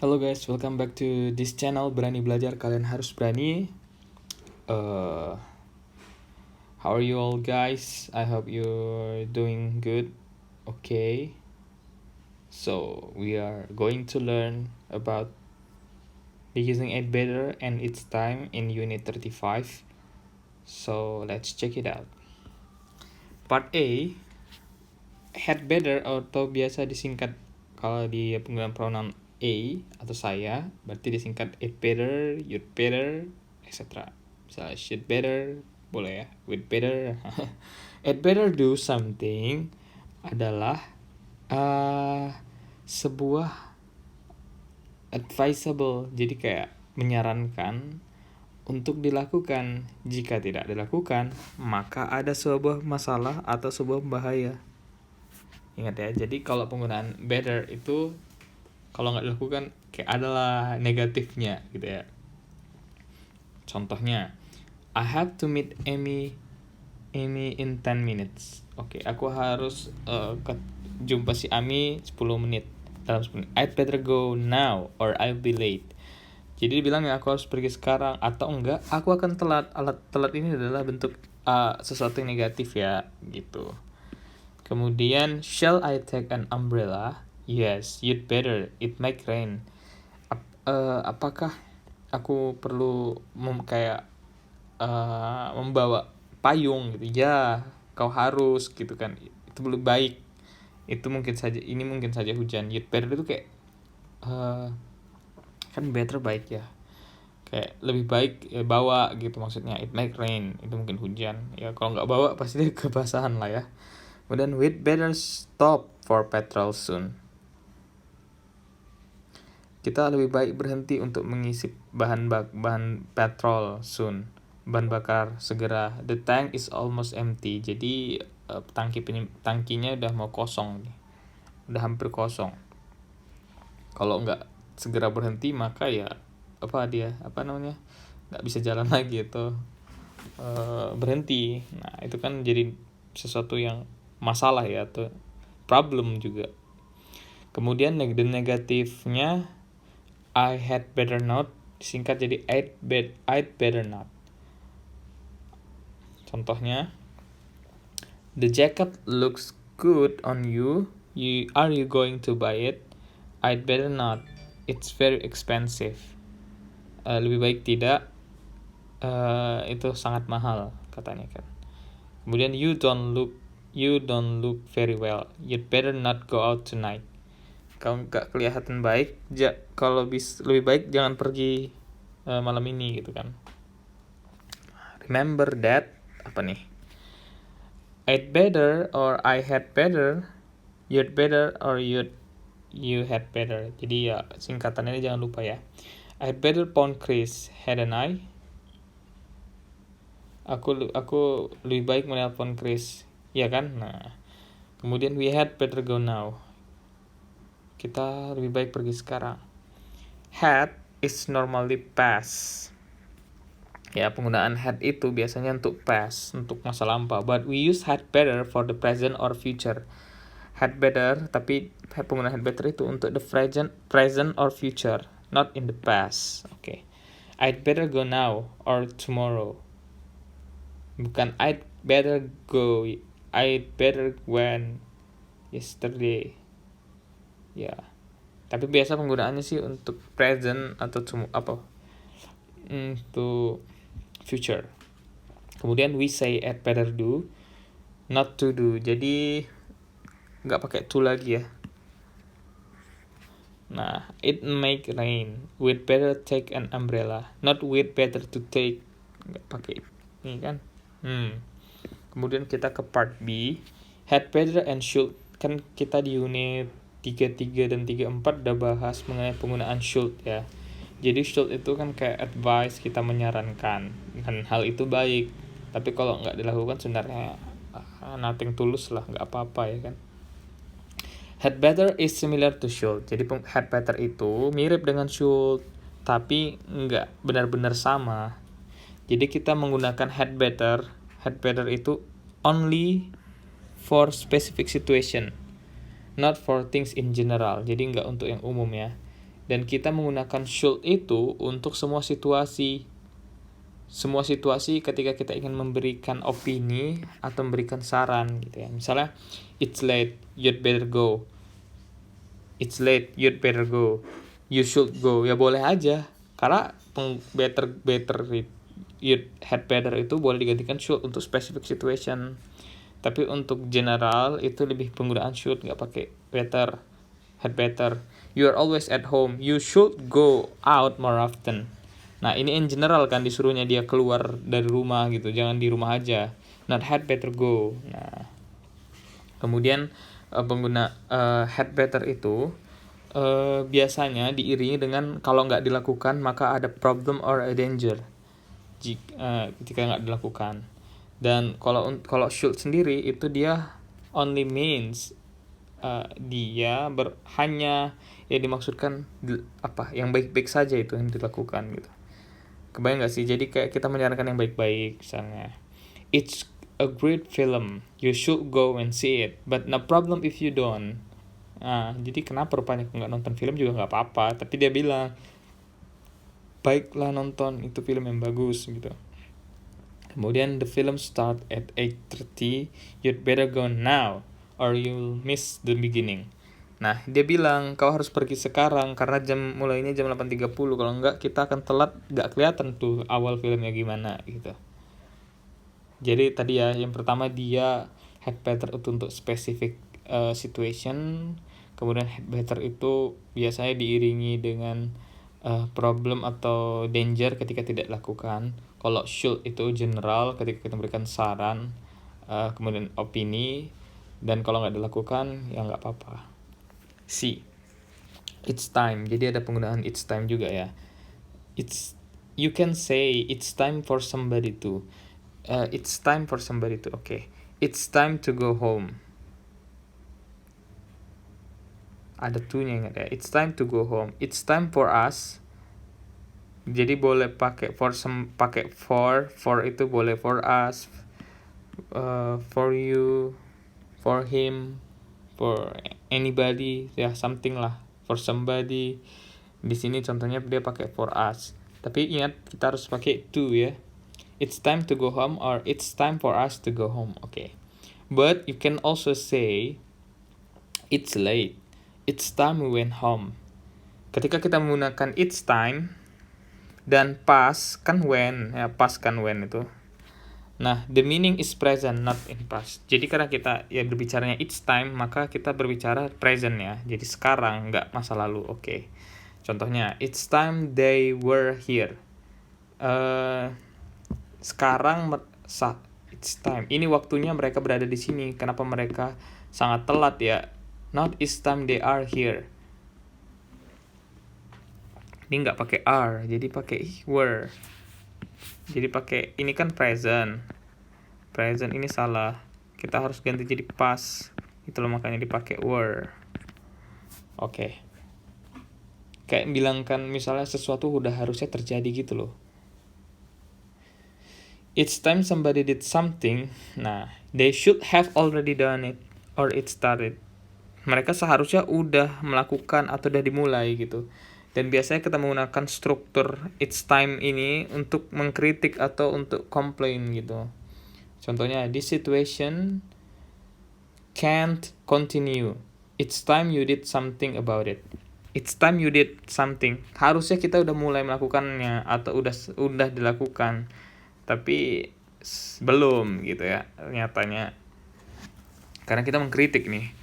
Hello guys, welcome back to this channel. Berani belajar, kalian harus berani. Uh, how are you all guys? I hope you're doing good. Okay. So we are going to learn about using 8 better and its time in unit 35. So let's check it out. Part A, had better atau biasa disingkat kalau di penggunaan pronoun a atau saya, berarti disingkat it better, you'd better, etc. Misalnya should better, boleh ya, with better. It better do something adalah sebuah advisable, jadi kayak menyarankan untuk dilakukan. Jika tidak dilakukan, maka ada sebuah masalah atau sebuah bahaya. Ingat ya, jadi kalau penggunaan better itu kalau nggak dilakukan kayak adalah negatifnya gitu ya. Contohnya, I have to meet Amy in 10 minutes. Oke, aku harus jumpa si Amy 10 menit. Dalam 10 menit. I'd better go now or I'll be late. Jadi dibilang ya aku harus pergi sekarang atau enggak aku akan telat. Telat ini adalah bentuk sesuatu yang negatif ya gitu. Kemudian, shall I take an umbrella? Yes, you'd better. It might rain. Apakah aku perlu membawa payung gitu? Ya, kau harus gitu kan. Itu lebih baik. Ini mungkin saja hujan. You'd better itu kayak kan better baik ya. Kayak lebih baik bawa gitu maksudnya. It might rain. Itu mungkin hujan. Ya kalau nggak bawa pasti kebasahan lah ya. Kemudian we'd better stop for petrol soon. Kita lebih baik berhenti untuk mengisi bahan petrol soon. Bahan bakar segera. The tank is almost empty. Jadi tangkinya udah mau kosong nih. Udah hampir kosong. Kalau nggak segera berhenti maka ya nggak bisa jalan lagi itu berhenti. Nah itu kan jadi sesuatu yang masalah ya atau problem juga. Kemudian negatifnya I had better not disingkat jadi I'd better not. Contohnya, the jacket looks good on you. Are you going to buy it? I'd better not. It's very expensive. Lebih baik tidak. Itu sangat mahal katanya kan. Kemudian you don't look very well. You'd better not go out tonight. Kau nggak kelihatan baik. Kalau lebih baik jangan pergi malam ini gitu kan. Remember that apa nih? I'd better or I had better. You'd better or you had better. Jadi ya singkatannya jangan lupa ya. I'd better phone Chris, hadn't I? Aku lebih baik menelpon Chris, ya kan? Nah, kemudian we had better go now. Kita lebih baik pergi sekarang. Had is normally past. Ya, penggunaan had itu biasanya untuk past, untuk masa lampau. But we use had better for the present or future. Had better, tapi penggunaan had better itu untuk the present or future, not in the past. Okay. I'd better go now or tomorrow. Bukan I'd better go, I'd better went yesterday. Ya. Tapi biasa penggunaannya sih untuk present atau untuk future. Kemudian we say I'd better do, not to do. Jadi nggak pakai to lagi ya. Nah, it make rain. We'd better take an umbrella. Not we'd better to take. Nggak pakai ini kan. Kemudian kita ke part B. Had better and should. Kan kita di unit 33 dan 34 udah bahas mengenai penggunaan should ya. Jadi should itu kan kayak advice, kita menyarankan. Dan hal itu baik. Tapi kalau nggak dilakukan sebenarnya nothing tulus lah, nggak apa-apa ya kan. Had better is similar to should. Jadi had better itu mirip dengan should, tapi nggak benar-benar sama. Jadi kita menggunakan had better itu only for specific situation, not for things in general. Jadi nggak untuk yang umum ya. Dan kita menggunakan should itu untuk semua situasi. Semua situasi ketika kita ingin memberikan opini atau memberikan saran gitu ya. Misalnya, it's late, you'd better go. It's late, you'd better go. You should go. Ya boleh aja. Karena you'd had better itu boleh digantikan should untuk specific situation. Tapi untuk general itu lebih penggunaan should, nggak pakai better, had better. You are always at home. You should go out more often. Nah, ini in general kan disuruhnya dia keluar dari rumah gitu. Jangan di rumah aja. Not had better go. Nah, kemudian pengguna had better itu biasanya diiringi dengan kalau nggak dilakukan maka ada problem or a danger ketika nggak dilakukan. Dan kalau should sendiri itu dia only means dia hanya ya dimaksudkan yang baik-baik saja itu yang dilakukan gitu. Kebayang nggak sih? Jadi kayak kita menyarankan yang baik-baik, misalnya it's a great film, you should go and see it, but no problem if you don't. Nah, jadi kenapa rupanya nggak nonton film juga nggak apa-apa, tapi dia bilang baiklah nonton, itu film yang bagus gitu. Kemudian the film start at 8:30, you'd better go now or you'll miss the beginning. Nah, dia bilang kau harus pergi sekarang karena mulainya jam 8.30. Kalau enggak kita akan telat, enggak kelihatan tuh awal filmnya gimana gitu. Jadi tadi ya, yang pertama dia had better itu untuk specific situation. Kemudian had better itu biasanya diiringi dengan problem atau danger ketika tidak dilakukan. Kalau should itu general ketika kita memberikan saran, kemudian opini. Dan kalau nggak dilakukan ya nggak apa-apa. C, it's time. Jadi ada penggunaan it's time juga ya. You can say it's time for somebody to. It's time for somebody to. Okay. It's time to go home. Ada to-nya ingat ya. It's time to go home. It's time for us. Jadi boleh pakai pakai for itu boleh for us, for you, for him, for anybody, ya something lah, for somebody. Di sini contohnya dia pakai for us. Tapi ingat kita harus pakai to ya. It's time to go home or it's time for us to go home. Okay. But you can also say it's late. It's time we went home. Ketika kita menggunakan it's time dan past kan when, ya past kan when itu. Nah, the meaning is present, not in past. Jadi karena kita ya berbicaranya it's time, maka kita berbicara present ya. Jadi sekarang, nggak masa lalu. Oke. Contohnya, it's time they were here. Sekarang it's time. Ini waktunya mereka berada di sini. Kenapa mereka sangat telat ya? Not it's time they are here. Ini nggak pakai are, jadi pakai were. Jadi pakai ini kan present. Present ini salah. Kita harus ganti jadi past. Itu loh makanya dipakai were. Oke. Kayak bilangkan misalnya sesuatu udah harusnya terjadi gitu loh. It's time somebody did something. Nah, they should have already done it or it started. Mereka seharusnya udah melakukan atau udah dimulai gitu. Dan biasanya kita menggunakan struktur it's time ini untuk mengkritik atau untuk komplain gitu. Contohnya, this situation can't continue. It's time you did something about it. It's time you did something. Harusnya kita udah mulai melakukannya atau udah dilakukan. Tapi belum gitu ya nyatanya. Karena kita mengkritik nih.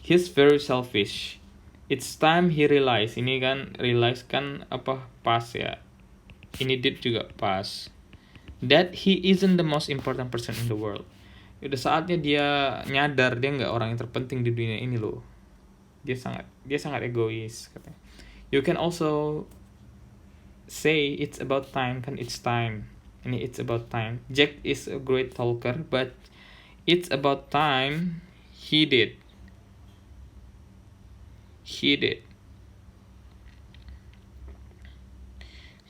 He's very selfish. It's time he realized. Ini kan realize kan pas ya. Ini did juga pas. That he isn't the most important person in the world. Udah saatnya dia nyadar dia nggak orang yang terpenting di dunia ini loh. Dia sangat egois katanya. You can also say it's about time, kan it's time. Ini it's about time. Jack is a great talker, but it's about time he did.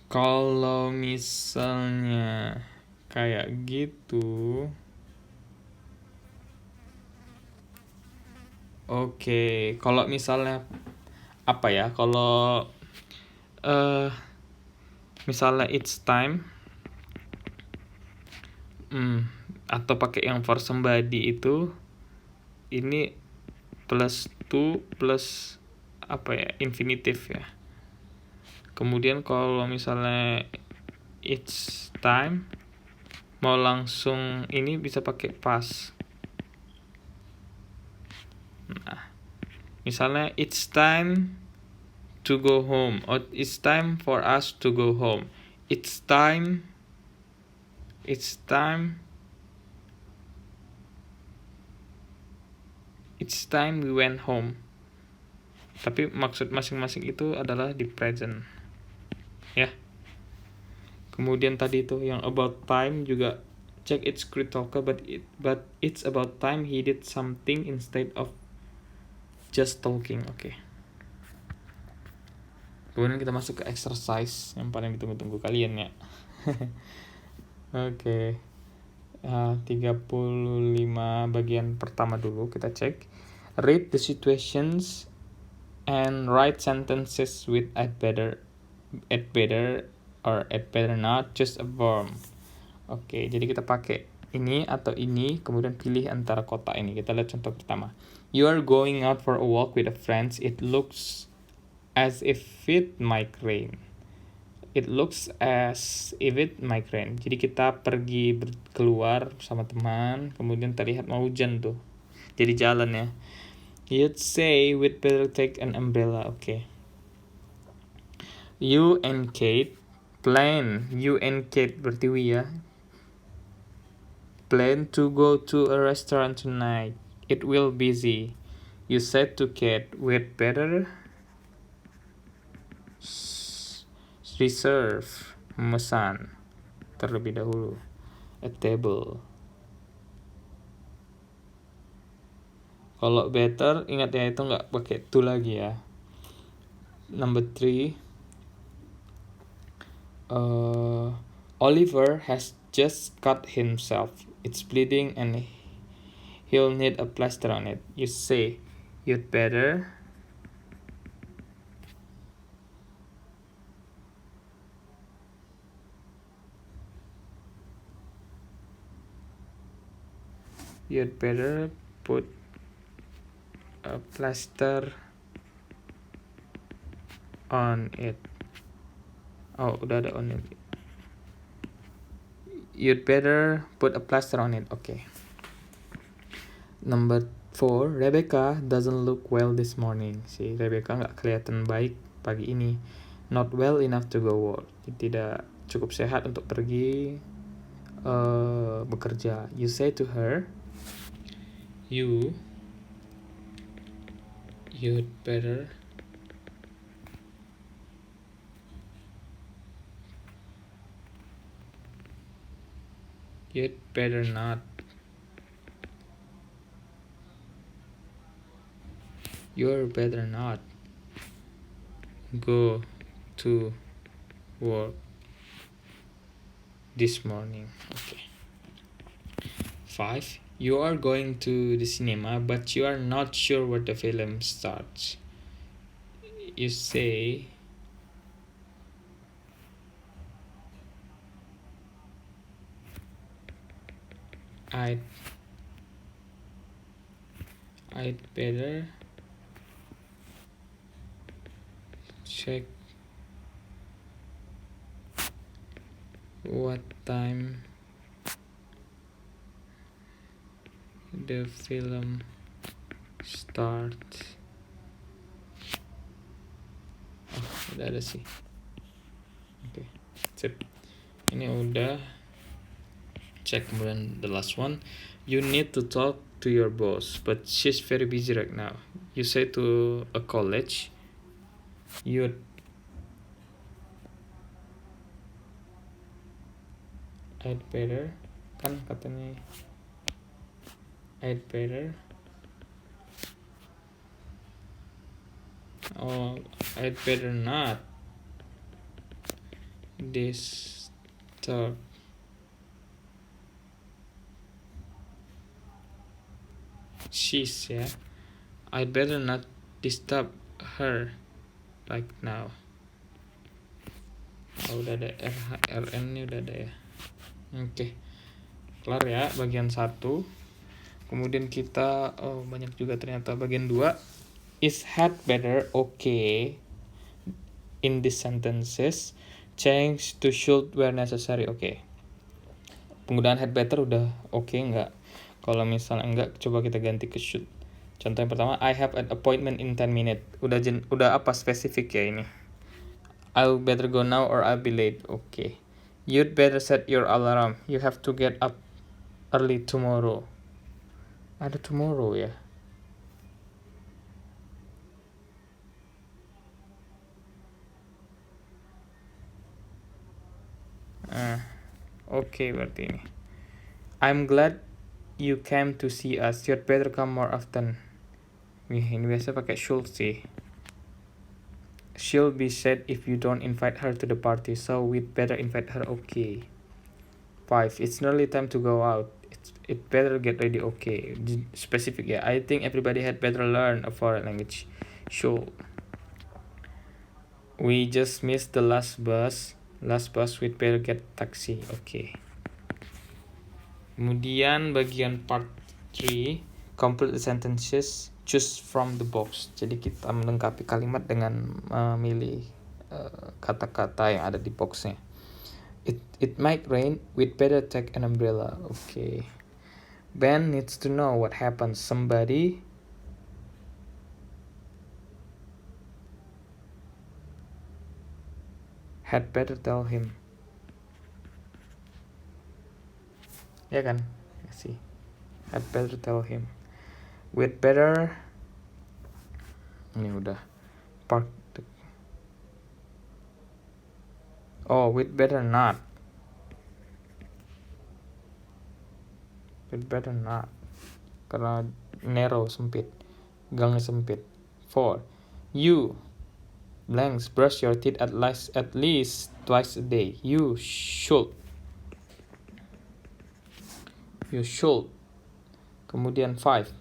Kalau misalnya kayak gitu, oke. Kalau misalnya kalau Misalnya it's time, atau pakai yang for somebody itu, ini plus to plus infinitive ya. Kemudian kalau misalnya it's time mau langsung ini bisa pakai past. Nah, misalnya it's time to go home, or it's time for us to go home. It's time we went home. Tapi maksud masing-masing itu adalah di present. Ya. Kemudian tadi itu yang about time juga, check it's great talker, but it's about time he did something instead of just talking. Oke. Kemudian kita masuk ke exercise yang paling ditunggu-tunggu kalian ya. Oke. 35 bagian pertama dulu kita cek. Read the situations and write sentences with I'd better or I'd better not, just a verb. Oke, jadi kita pakai ini atau ini, kemudian pilih antara kotak ini. Kita lihat contoh pertama. You are going out for a walk with a friends. It looks as if it might rain. It looks as if it might rain. Jadi kita pergi keluar sama teman, kemudian terlihat mau hujan tuh. Jadi jalan ya. You'd say we'd better take an umbrella. Okay. You and Kate plan. You and Kate berarti we ya. Plan to go to a restaurant tonight. It will be busy. You said to Kate we'd better reserve, memesan terlebih dahulu, a table. Kalau better, ingat ya, itu nggak pakai to lagi ya. Number 3, Oliver has just cut himself. It's bleeding and he'll need a plaster on it. You say, you'd better put a plaster on it. Oh, udah ada on it. You'd better put a plaster on it. Okay. Number 4, Rebecca doesn't look well this morning. Si Rebecca nggak kelihatan baik pagi ini. Not well enough to go work. Tidak cukup sehat untuk pergi bekerja. You say to her, you'd better not go to work this morning. Okay. 5, you are going to the cinema, but you are not sure where the film starts. You say, I'd better check what time the film starts. Oh, udah ada sih. Oke, sip. Ini udah. Check. Kemudian the last one, you need to talk to your boss, but she's very busy right now. You say to a college, I'd better, kan katanya I'd better not disturb she's ya. I'd better not disturb her right now. udah ada RN nya udah ada ya. Oke. Kelar ya bagian 1. Kemudian kita banyak juga ternyata bagian 2. Is had better okay in these sentences. Change to should where necessary. Oke. Penggunaan had better udah oke enggak? Kalau misalnya enggak, coba kita ganti ke should. Contoh yang pertama, I have an appointment in 10 minutes. Udah apa spesifik ya ini? I'll better go now or I'll be late. Okay. You'd better set your alarm. You have to get up early tomorrow. Ada tomorrow ya. Oke, berarti ini. I'm glad you came to see us. You'd better come more often. Ini biasa pakai should sih. She'll be sad if you don't invite her to the party, so we'd better invite her. Okay. 5. It's nearly time to go out. It better get ready. Okay. Specific ya. I think everybody had better learn a foreign language. Sure. We just missed the last bus. We'd better get taxi. Okay. Kemudian bagian part 3, complete the sentences, choose from the box. Jadi kita melengkapi kalimat dengan memilih kata-kata yang ada di boxnya. It might rain, we'd better take an umbrella. Okay. Ben needs to know what happened. Somebody had better tell him. Ya kan? Sih. Had better tell him. We'd better. Ini udah. Park. Oh, we'd better not. We'd better not. Karena narrow, sempit. Gangnya sempit. 4. You blanks brush your teeth at least twice a day. You should. Kemudian 5.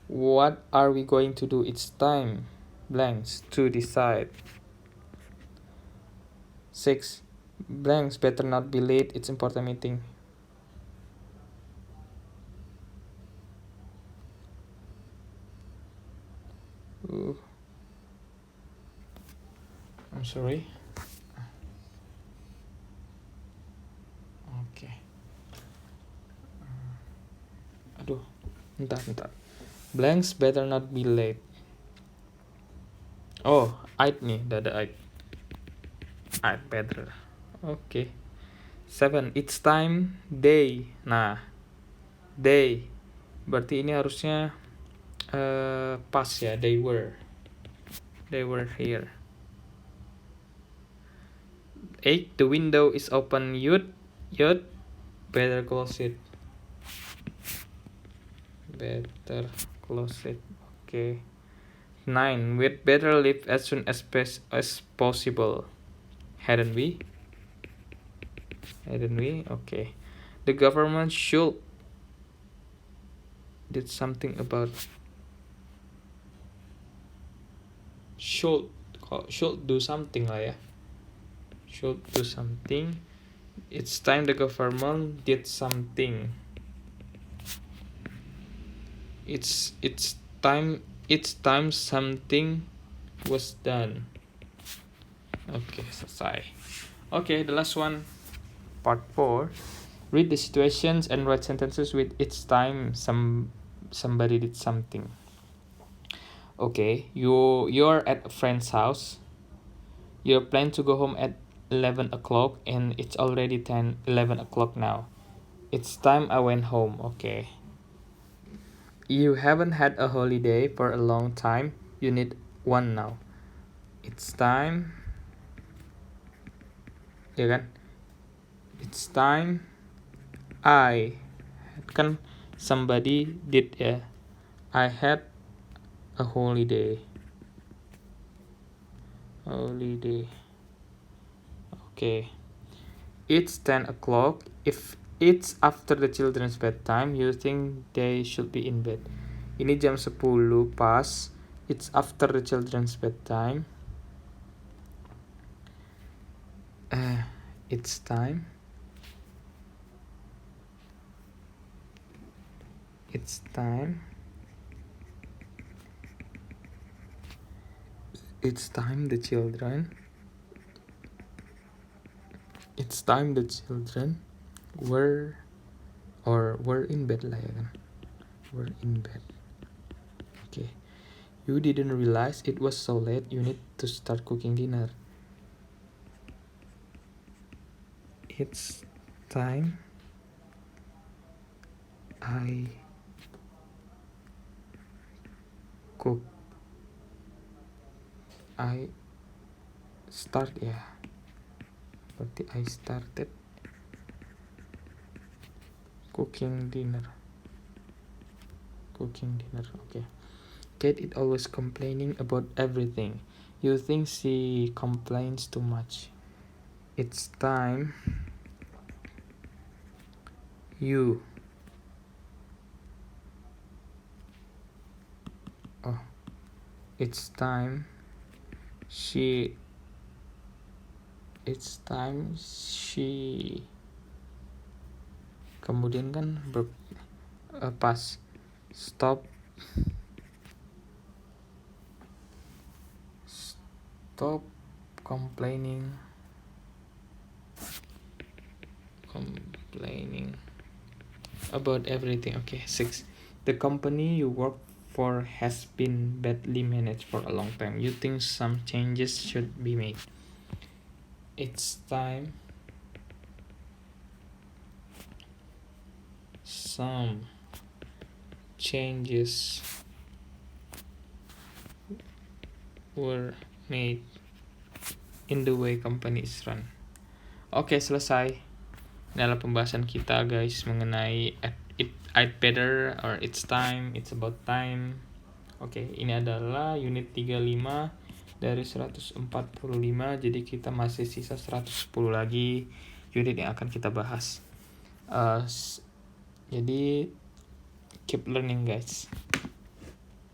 What are we going to do? It's time blanks to decide. 6. Blanks better not be late. It's important meeting. I'm sorry. Okay. Aduh, bentar. Blanks better not be late. Oh, I'd nih, ada I'd better. Okay. 7. It's time they. Nah, they. Berarti ini harusnya pas ya. They were here. 8. The window is open. You'd better close it. Okay. 9. We'd better leave as soon as possible. Hadn't we? Okay. The government should did something about should do something lah ya. Should do something. It's time the government did something. It's time something was done. Okay, selesai. Okay, the last one, part 4. Read the situations and write sentences with it's time somebody did something. Okay, you're at a friend's house. You're planning to go home at 11 o'clock and it's already 11 o'clock now. It's time I went home. Okay. You haven't had a holiday for a long time. You need one now. It's time. Ya kan? It's time I kan somebody did ya. I had a holiday. Okay. It's 10 o'clock. If it's after the children's bedtime, you think they should be in bed. Ini jam 10 pas. It's after the children's bedtime. It's time. It's time. It's time the children. It's time the children were in bed lah ya kan. Were in bed. Okay. You didn't realize it was so late. You need to start cooking dinner. It's time I cook. I start ya. Berarti I started cooking dinner. Okay. Kate is always complaining about everything. You think she complains too much. It's time you. It's time she. Kemudian kan pas stop complaining about everything. Okay, 6. The company you work for has been badly managed for a long time. You think some changes should be made. It's time some changes were made in the way company is run. Oke, selesai. Ini adalah pembahasan kita guys mengenai I'd better or it's time, it's about time. Oke, ini adalah unit 35 dari 145. Jadi kita masih sisa 110 lagi unit yang akan kita bahas. Jadi keep learning guys.